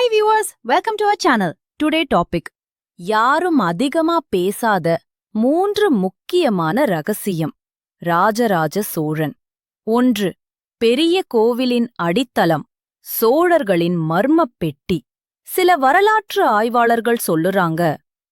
Hi viewers, welcome to our channel. Today topic யாரும் அதிகமா பேசாத 3 முக்கியமான ரகசியம். ராஜராஜ சோழன். 1. பெரிய கோவிலின் அடித்தளம். சோழர்களின் மர்மப் பெட்டி. சில வரலாற்று ஆய்வாளர்கள் சொல்லுறாங்க,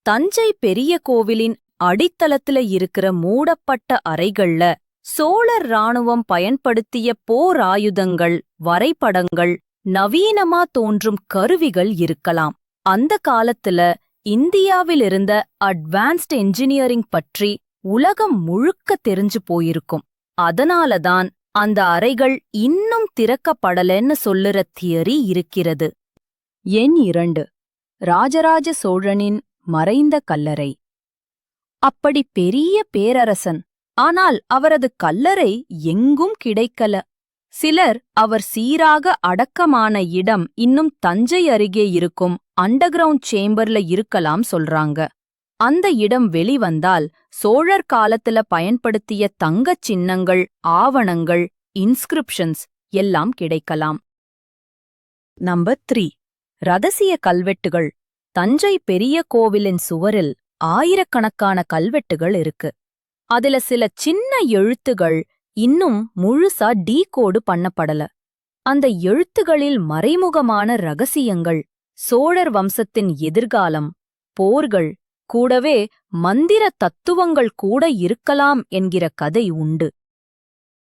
தஞ்சை பெரிய கோவிலின் அடித்தளத்துல இருக்கிற மூடப்பட்ட அறைகள்ல சோழர் ராணுவம் பயன்படுத்திய போர் ஆயுதங்கள், வரைபடங்கள், நவீனமா தோன்றும் கருவிகள் இருக்கலாம். அந்த காலத்துல இந்தியாவில் இருந்த அட்வான்ஸ்ட் என்ஜினியரிங் பற்றி உலகம் முழுக்க தெரிஞ்சு போயிருக்கும். அதனாலதான் அந்த அறைகள் இன்னும் திறக்கப்படலன்னு சொல்லுற தியரி இருக்கிறது. எண் 2. ராஜராஜ சோழனின் மறைந்த கல்லறை. அப்படி பெரிய பேரரசன், ஆனால் அவரது கல்லறை எங்கும் கிடைக்கல. சிலர் அவர் சீராக அடக்கமான இடம் இன்னும் தஞ்சை அருகே இருக்கும் அண்டர்கிரவுண்ட் சேம்பர்ல இருக்கலாம் சொல்றாங்க. அந்த இடம் வெளிவந்தால் சோழர் காலத்துல பயன்படுத்திய தங்கச் சின்னங்கள், ஆவணங்கள், இன்ஸ்கிரிப்ஷன்ஸ் எல்லாம் கிடைக்கலாம். நம்பர் 3. ரகசிய கல்வெட்டுகள். தஞ்சை பெரிய கோவிலின் சுவரில் ஆயிரக்கணக்கான கல்வெட்டுகள் இருக்கு. அதுல சில சின்ன எழுத்துகள் இன்னும் முழுசா டீகோடு பண்ணப்படல. அந்த எழுத்துகளில் மறைமுகமான ரகசியங்கள், சோழர் வம்சத்தின் எதிர்காலம், போர்கள், கூடவே மந்திர தத்துவங்கள் கூட இருக்கலாம் என்கிற கதை உண்டு.